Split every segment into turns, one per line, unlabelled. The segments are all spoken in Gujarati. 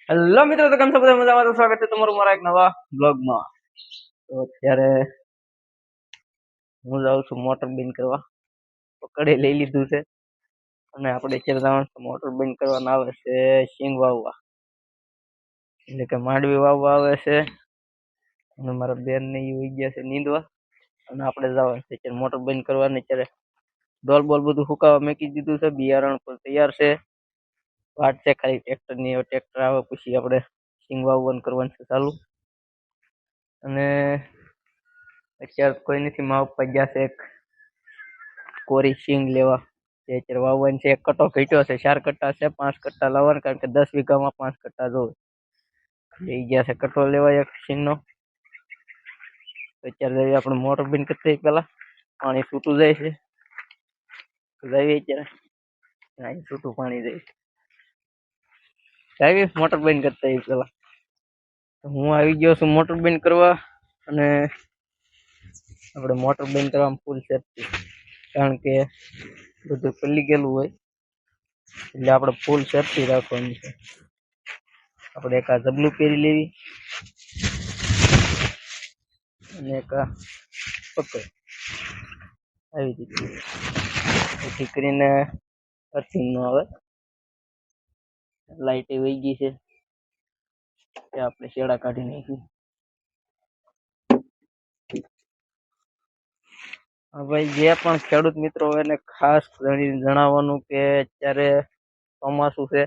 હેલો મિત્રો, તો કેમ છો બધા મજામાં? તો સ્વાગત છે તમારું મારા એક નવા બ્લોગમાં. તો અત્યારે હું જાઉં છું મોટર બંધ કરવા. પકડી લઈ લીધું છે અને આપણે અત્યારે જવાનું છે મોટર બંધ કરવાના આવે છે સિંગ વાવવા, એટલે કે માંડવી વાવવા આવે છે. અને મારા બેન ને એ ઉઈ ગયા છે નીંદવા, અને આપણે જવાનું છે અત્યારે મોટર બંધ કરવાની. અત્યારે ડોલ બોલ બધું સુકાવા મૂકી દીધું છે, બિયારણ પણ તૈયાર છે. વાત છે ખાલી ટ્રેક્ટર ની. ટ્રેક્ટર આવે પછી આપણે સિંગ વાવવાનું કરવાનું છે ચાલુ. અને અત્યારે કોઈ નથી, મા પપ્પા ગયા છે એક કોરી સિંગ લેવા. અત્યારે વાવવાનું છે. એક કટ્ટો ઘટ્યો છે, 4 કટ્ટા છે, 5 કટ્ટા લાવવાનું, કારણ કે 10 વીઘામાં 5 કટ્ટા જોવે. લઈ ગયા છે કટ્ટો લેવા એક સિંગ નો. અત્યારે જઈએ આપણે મોટર બંધ કરતા પેલા પાણી છૂટું જાય છે, જઈએ અત્યારે છૂટું પાણી જાય છે. મોટર બંધ કરતા પેલા હું આવી ગયો છું મોટર બંધ કરવા. અને આપણે મોટર બંધ કરવામાં ફૂલ સેફટી, કારણ કે બધું પલ્લી ગયેલું હોય એટલે આપણે ફૂલ સેફટી રાખવાની છે. આપણે એક આ જબલું પહેરી લેવી અને એક આ પકડ આવી રીતે, જેથી કરીને અર્થિંગ ન આવે. લાઈટ વહી ગઈ છે, આપણે શેડા કાઢી નાખી. ભાઈ, જે પણ ખેડૂત મિત્રો હોય એને ખાસ જણાવવાનું કે અત્યારે ચોમાસું છે,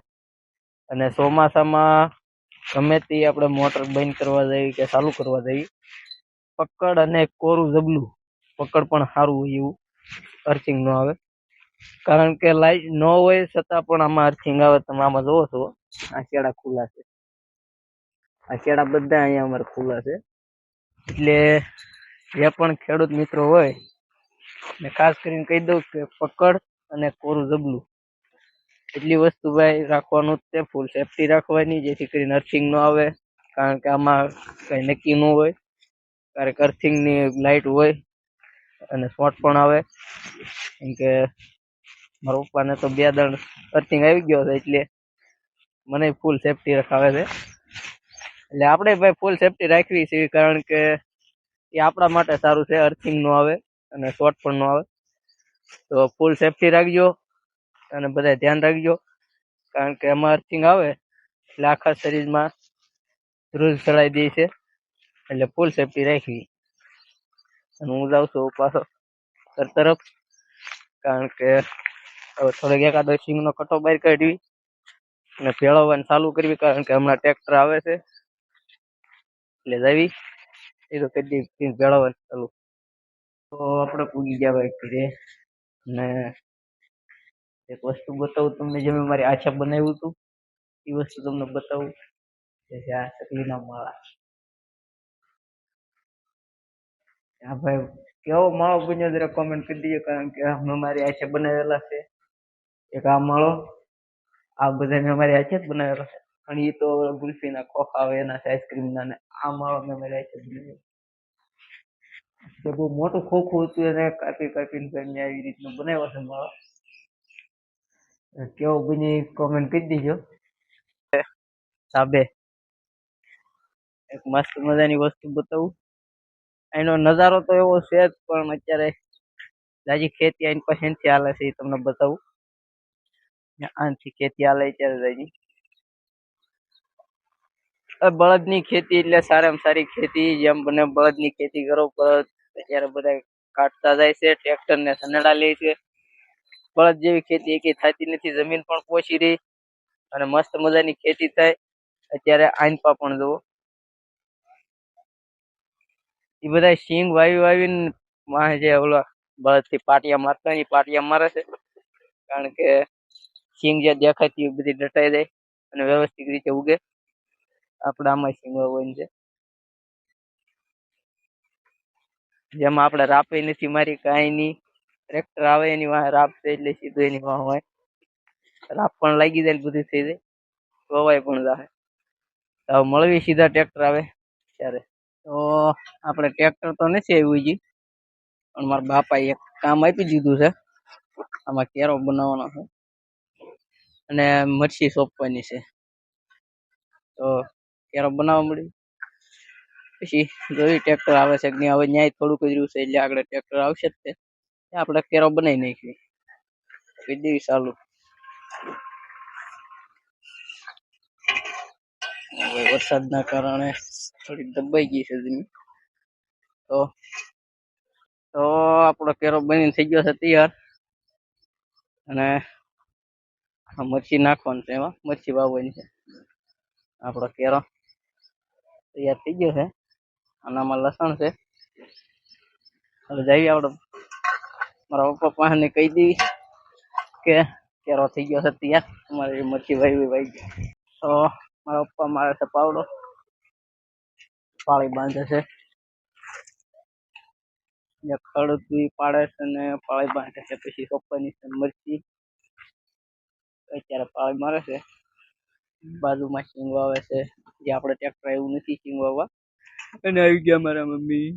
અને ચોમાસામાં ગમે તે આપણે મોટર બંધ કરવા જઈએ કે ચાલુ કરવા જઈએ, પકડ અને કોરું જબલું પકડ પણ સારું હોય એવું અર્થિંગ ન આવે. કારણ કે લાઈટ ન હોય છતાં પણ આમાં અર્થિંગ આવે. તમે આમાં જોવો છો, આ શેડા ખુલ્લા છે, આ શેડા બધા અહીંયા અમારે ખુલ્લા છે. એટલે જે પણ ખેડૂત મિત્રો હોય ને ખાસ કરીને કહી દઉં કે પકડ અને કોરું જબલું એટલી વસ્તુ ભાઈ રાખવાનું તે ફૂલ સેફટી રાખવાની, જેથી કરીને અર્થિંગ ન આવે. કારણ કે આમાં કઈ નક્કી ન હોય, ક્યારેક અર્થિંગ ની લાઈટ હોય અને શોર્ટ પણ આવે. કેમ કે મારા પપ્પાને તો 2 દણ અર્થિંગ આવી ગયો છે, એટલે મને ફૂલ સેફટી રખાવે છે. એટલે આપણે ભાઈ ફૂલ સેફટી રાખવી છે, કારણ કે એ આપણા માટે સારું છે. અર્થિંગ નો આવે અને શોર્ટ પણ ન આવે. તો ફૂલ સેફટી રાખજો અને બધા ધ્યાન રાખજો, કારણ કે એમાં અર્થિંગ આવે એટલે આખા શરીરમાં ધ્રુજ ચડાઈ દે છે. એટલે ફૂલ સેફટી રાખવી. અને હું જાઉં છું પાછો ઘર તરફ, કારણ કે હવે થોડોક એકાદો સિંગનો કટ્ટો બહાર કાઢવી અને ભેળવવાનું ચાલુ કરવી, કારણ કે હમણાં ટ્રેક્ટર આવે છે એટલે જવી એ તો કરી દઈ ભેળવવાનું ચાલુ. તો આપણે પૂગી ગયા ભાઈ ઘરે. ને એક વસ્તુ બતાવું તમને, જે મેં મારી આછા બનાવ્યું હતું એ વસ્તુ તમને બતાવું. આ ચકલીના માળા. હા ભાઈ, કેવો માળો બન્યો જરા કોમેન્ટ કરી દીજો, કારણ કે મેં મારી આછે બનાવેલા છે. એક આ માળો, આ બધા મેં મારી આછે જ બનાવેલા છે. અને એ તો ગુલ્ફીના ખોખા આવે એના છે, આઈસ્ક્રીમના. ને આ માળો મેં મારી આછે બનાવ્યો. બહુ મોટું ખોખું હતું, એને કાપી કાપીને આવી રીતનું બનાવ્યો છે માળો. કેવો બની કોમેન્ટ કરી દીજો. સાબે એક મસ્ત મજાની વસ્તુ બતાવું. એનો નજારો તો એવો છે જ, પણ અત્યારે જાજી ખેતી આની પાસેથી હાલે છે એ તમને બતાવું. આનથી ખેતી હાલે અત્યારે જાજી. બળદની ખેતી એટલે સારામાં સારી ખેતી. જેમ બને બળદની ખેતી કરો. બળદ અત્યારે બધા કાઢતા જાય છે, ટ્રેક્ટર ને સનેડા લે છે. બળદ જેવી ખેતી એકે થતી નથી, જમીન પણ પોચી રહી અને મસ્ત મજાની ખેતી થાય. અત્યારે આઈનપા પણ જુઓ, એ બધા સિંગ વાવીને જે ઓલા બળદ થી પાટિયા મારતા હોય, પાટિયા મારે છે. કારણ કે સિંગ જે દેખાતી બધી દટાઈ જાય અને વ્યવસ્થિત રીતે ઉગે. આપણે આમાં સિંગ વાવવાની છે. જેમાં આપણે રાપે નથી મારી, કાંઈ નહીં. ટ્રેક્ટર આવે એની વાંહે રાપ છે, એટલે સીધું એની વાંહે હોય. રાપ પણ લાગી જાય, બધું થઈ જાય, વવાય પણ જાય. હવે મળવી સીધા ટ્રેક્ટર આવે ત્યારે. તો આપણે ટ્રેક્ટર તો નથી આવ્યું હજી, પણ મારા બાપા એક કામ આપી દીધું છે. આમાં કેરો બનાવવાનો છે અને મરચી સોંપવાની છે. તો કેરો બનાવવા મળ્યું. પછી જોયું ટ્રેક્ટર આવે છે કે નહીં. હવે ન્યાય થોડુંક જ રહ્યું છે એટલે આગળ ટ્રેક્ટર આવશે જ તે આપણે કેરો બનાવી નાખીએ. કરી દેવી ચાલુ. હવે વરસાદના કારણે થોડી દબાઈ ગઈ છે જમીન. તો આપણો કેરો બનીને થઈ ગયો છે તૈયાર. અને મરચી નાખવાનું છે, એમાં મરચી વાવવાની છે. આપણો કેરો તૈયાર થઈ ગયો છે. આનામાં લસણ છે. હવે જઈએ આપણે મારા પપ્પા પાસે કહી દેવી કે કેરો થઈ ગયો છે તૈયાર, અમારે મરચી વાવી ગઈ. તો મારા પપ્પા મારે છે પાવડો, પાળી બાંધે છે. ખેડૂત પાડે છે ને પાળી બાંધે છે. પછી પપ્પાની છે મરચી, અત્યારે પાળી મારે છે. બાજુમાં સિંગ વાવે છે, જે આપણે ટ્રેક્ટર એવું નથી સિંગ વાવવા. અને આવી ગયા મારા મમ્મી,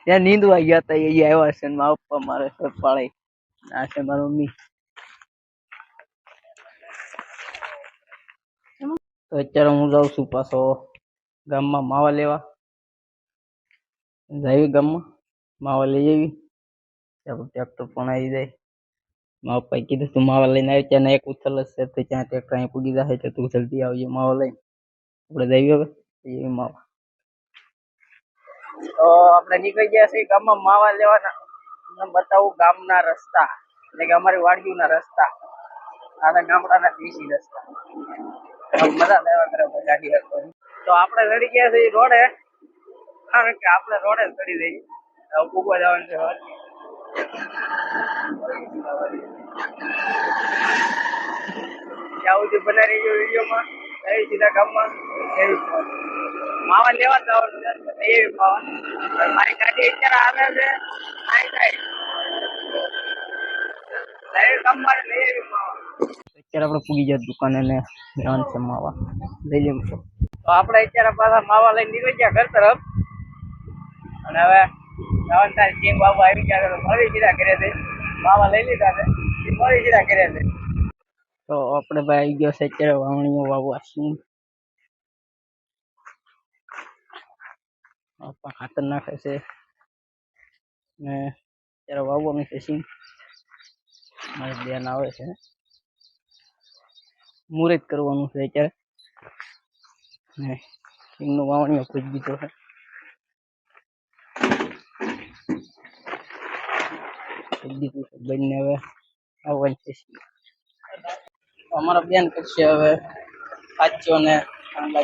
ત્યાં નીંદવા ગયા હતા એ આવ્યા છે. મારા પપ્પા મારે છે પાળી. આ છે મારા મમ્મી. તો અત્યારે હું જાઉં છું પાછો ગામમાં માવા લેવા. જઈએ ગામમાં માવા લઈ આવી. આપણું ટ્રેક્ટર પણ આવી જાય. મારા પપ્પાએ કીધું તું માવા લઈને આવી, ત્યાં એક ઉથલ જ છે, તો ત્યાં ટ્રેક્ટર અહીં પૂગી જાય તો તું જલ્દી આવજો માવા લઈને. આપણે જઈએ હવે માવા. તો આપણે નીકળી ગયા છીએ ગામમાં માવા લેવાના. બતાવું ગામના રસ્તા, એટલે કે અમારી વાડીઓના રસ્તા. આના ગામડાના દેશી રસ્તા મજા લેવા કરે ગાડી રાખવાની. તો આપણે ચડી ગયા છીએ રોડે, કારણ કે આપણે રોડે ચડી જઈએ. ઉભા જવાનું છે. ત્યાં સુધી બનાવી રહ્યો વિડીયોમાં. સીધા ગામમાં માવા લેવા જવાનું છે. મારી ગાડી અત્યારે આવે છે. અત્યારે આપણે પૂગી જાય દુકાને ને જવાનું છે માવા લઈ લઈએ. તો આપણે અત્યારે પાછા માવા લઈને નીકળી ગયા ઘર તરફ. અને હવે જવાનું થાય સિંગ બાબુ આવી ગયા, મળી સીધા ઘરે છે. માવા લઈ લીધા છે, મળી સીધા ઘરે છે. તો આપણે ભાઈ આવી ગયો છે અત્યારે વાવણીઓ વાવવા સિંગ. ખાતર નાખે છે ને અત્યારે વાવવાનું છે સિંગ. મારે બેન આવે છે, મુહૂર્ત કરવાનું છે અત્યારે. ને સિંગનું વાવણીઓ પૂજ દીધો છે. બંને હવે આવવાનું છે. અમારા બેન કરશે હવે સાચો ને આમાં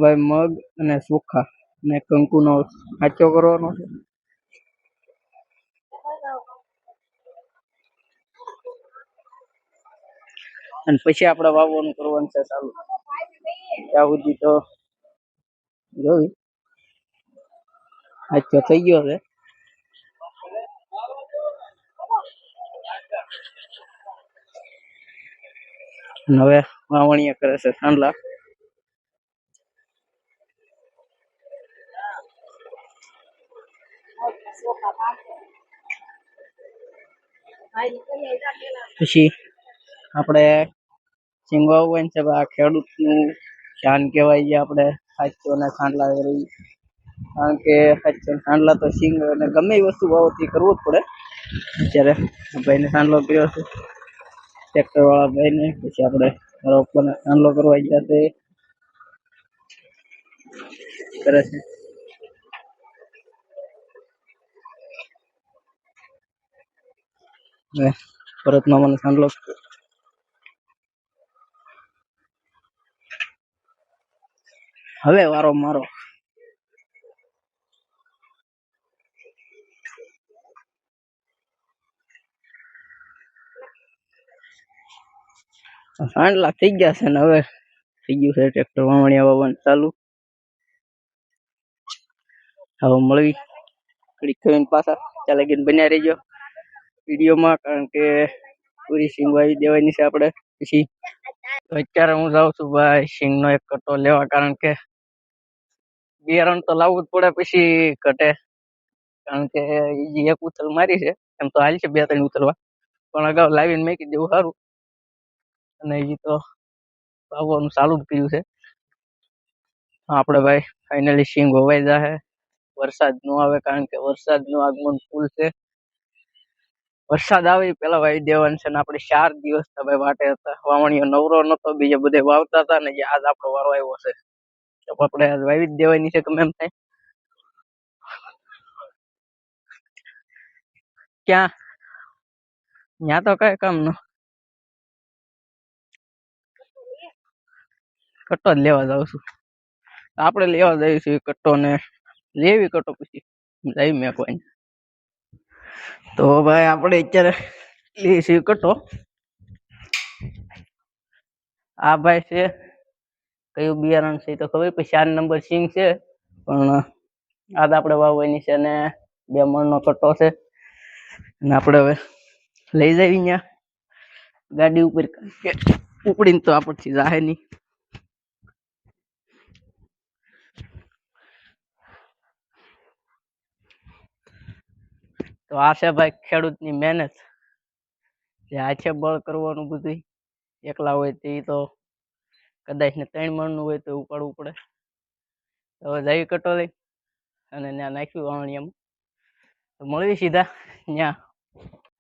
ભાઈ મગ અને ચોખા ને કંકુનો સાચો કરવાનો છે. અને પછી આપણે વાવવાનું કરવાનું છે ચાલુ. ત્યાં સુધી તો જોઈ સાચો થઈ ગયો છે. હવે વાવણીયા કરે છે સાંડલા. પછી આપણે સિંગ વાવવાનું છે. આ ખેડૂતનું જાન કહેવાય. જે આપણે સાચો ને સાંડલા કરી, કારણ કે સાચો સાંડલા તો સિંગ અને ગમે એ વસ્તુ વાવતી કરવું જ પડે. અત્યારે ભાઈને સાંડલો કર્યો છે, ટ્રેક્ટર વાળા ભાઈને. પછી આપણે સાંડલો કરવા ગયા છે કરે છે. ભરતમાં મને સાંડલો હવે વારો મારો. સાંડલા થઈ ગયા છે ને હવે થઈ ગયું છે ટ્રેક્ટર વાવણીયા વાવવાનું ચાલુ. હવે મળવી ઘડીક થઈને પાછા. ત્યાં લગીને બન્યા રહીજો વિડીયોમાં, કારણ કે પૂરી સિંગ વાવી દેવાની છે આપણે. પછી અત્યારે હું જાઉં છું ભાઈ સિંગનો એક કટ્ટો લેવા, કારણ કે બિયારણ તો લાવવું જ પડે, પછી ઘટે. કારણ કે ઈ એક ઉથલ મારી છે, એમ તો હાલ છે 2-3 ઉથલવા, પણ અગાઉ લાવીને મેકી દેવું સારું. અને ઈ તો વાવવાનું ચાલુ જ કર્યું છે. આપણે ભાઈ ફાઇનલી સિંગ વવાઈ જાહે. વરસાદ ન આવે, કારણ કે વરસાદનું આગમન ફૂલ છે. વરસાદ આવે પેલા વાવી દેવાનું છે. ને આપણે 4 દિવસ ભાઈ વાટે હતા. વાવણીઓ નવરો નતો, બીજા બધે વાવતા હતા ને આજ આપણો વારો આવ્યો છે. તો આપણે આજ વાવી જ દેવાની છે ગમે એમ થાય. ક્યાં? ત્યાં તો કઈ કામ ન, કટ્ટો જ લેવા જાવ છું. આપણે લેવા જઈશું કટ્ટો ને લેવી કટ્ટો, પછી જઈ મેકવાની. તો ભાઈ આપણે અત્યારે લઈશું કટ્ટો. આ ભાઈ છે, કયું બિયારણ છે તો ખબર, પછી 4 નંબર સિંગ છે, પણ આજ આપણે વાવવાની છે. અને 2 મણનો કટ્ટો છે. અને આપણે હવે લઈ જઈએ અહીંયા ગાડી ઉપર, કે ઉપડીને તો આપણથી જાહે નહીં. તો આ છે ભાઈ ખેડૂતની મહેનત. જે હાથે બળ કરવાનું બધું એકલા હોય તે તો કદાચ ને 3 મણનું હોય તો ઉપાડવું પડે. હવે જઈ કટ્ટો લઈ અને ત્યાં નાખ્યું વાવણીયામાં. તો મળવી સીધા ત્યાં.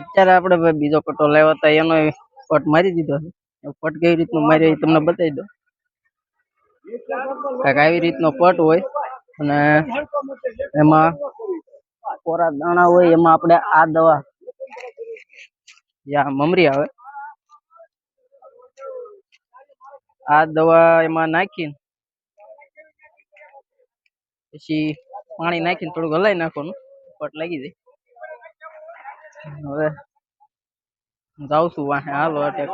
અત્યારે આપણે ભાઈ બીજો કટ્ટો લાવ્યો હતા, એનો પટ મારી દીધો છે. પટ કેવી રીતનો માર્યો એ તમને બતાવી દો. કાંઈક આવી રીતનો પટ હોય, અને એમાં કોરા દાણા હોય. એમાં આપણે આ દવા, જ્યાં મમરી આવે, આ દવા એમાં નાખીને પછી પાણી નાખીને થોડુંક હલાવી નાખવાનું, પટ લાગી જાય. હવે જાઉં છું વાહે, હાલો અટેક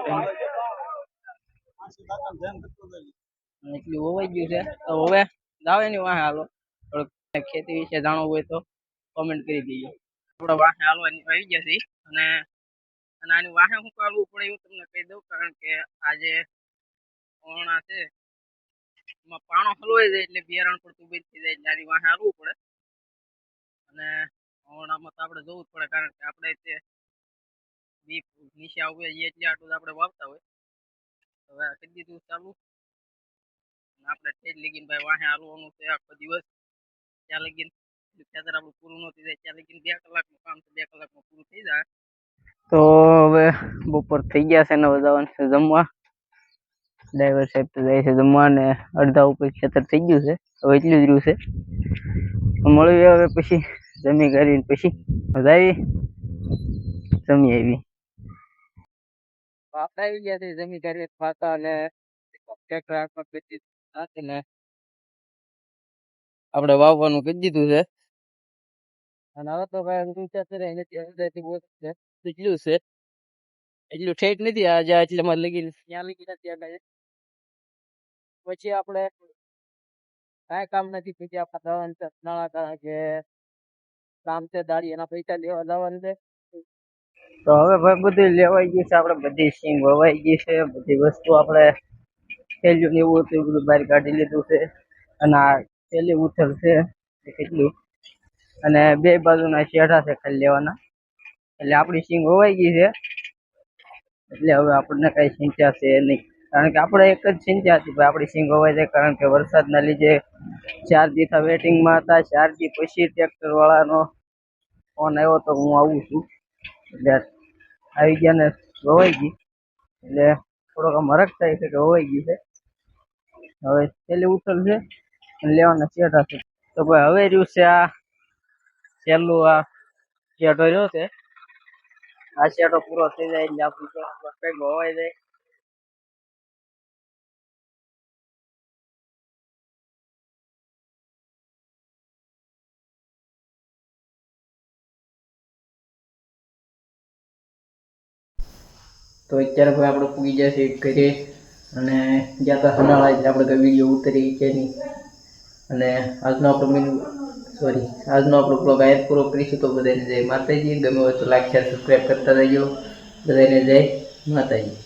એટલું હોવાઈ ગયું છે. તો હવે જાવ એની વાહે, હાલો. થોડુંક ખેતી વિશે જાણવું હોય તો કોમેન્ટ કરી દેજો. આપણે વાહે હાલવાની આવી ગયા છે. અને આની વાહે શું કરવું પડે એવું તમને કહી દઉં, કારણ કે આજે ઓણા છે એમાં પાણો હલવાઈ જાય એટલે બિયારણ પડતું બંધ થઈ જાય, એટલે આની વાહે હાલવું પડે. અને ઓણામાં તો આપણે જોવું જ પડે, કારણ કે આપણે તે બીપ નીચે આવે એટલે આટલું આપણે વાવતા હોય. હવે કરી દીધું ચાલુ. આપણે ઠેઠ લગીને ભાઈ વાહે હાલવાનું છે આખો દિવસ. ત્યાં લગીને ખેતર આપણું પૂરું ન થઈ જાય ત્યાં લગીને 2 કલાકનું કામ છે, 2 કલાકમાં પૂરું થઈ જાય. તો હવે બપોર થઈ ગયા છે ને હવે જવાનું છે જમવા. ડ્રાઈવર સાહેબ તો જાય છે જમવા, ને અડધા ઉપર ખેતર થઈ ગયું છે. હવે એટલું જ રહ્યું છે. મળવી હવે પછી જમી કરીને પછી આવી જમી આવી. આપણે આવી ગયા છે જમી કરીને પાછા, અને આપણે વાવવાનું કરી દીધું છે. અને હવે તો ભાઈ એટલું છે એટલું ઠેઠ નથી. આજે એટલે માં લગી ત્યાં લગી નથી. પછી આપણે કાંઈ કામ નથી, પછી આપણે જવાનું છે નાણા કે કામ છે દાડી, એના પૈસા લેવા જવાનું છે. તો હવે ભાઈ બધું લેવાઈ ગયું છે. આપણે બધી સિંગ વવાઈ ગઈ છે. બધી વસ્તુ આપણે થેલ્યું ને એવું હતું બધું બહાર કાઢી લીધું છે. અને આ થેલી ઉથલ છે કેટલી, અને 2 બાજુના શેઢા છે ખાલી લેવાના. એટલે આપણી સિંગ વવાઈ ગઈ છે. એટલે હવે આપણને કઈ ચિંતા છે નહીં, કારણ કે આપણે એક જ ચિંતા હતી ભાઈ, આપણી સિંગ વવાઈ જાય. કારણ કે વરસાદના લીધે 4 દી વેટિંગમાં હતા. 4 દી પછી ટ્રેક્ટર વાળાનો ફોન આવ્યો તો હું આવું છું, એટલે આવી ગયા ને વવાઈ ગઈ. એટલે થોડોક આમ હરખ થાય છે કે વવાઈ ગઈ છે. હવે છેલ્લી ઉથલ છે અને લેવાના શેઠા છે. તો ભાઈ હવે રહ્યું છે આ છેલ્લું, આ શેઠો રહ્યો છે. આ શેઠો પૂરો થઈ જાય એટલે આપણું કઈક વવાઈ જાય. તો અત્યારે ભાઈ આપણે પૂગી જશે ઘરે, અને જ્યાં ત્યાં હનાળા એટલે આપણે કઈ વિડીયો ઉતરી છે નહીં. અને આજનો આપણો બ્લોગ આયત પૂરો કરીશું. તો બધાને જય માતાજી. ગમે હોય તો લાઈક શેર સબસ્ક્રાઈબ કરતા રહેજો. બધાને જય માતાજી.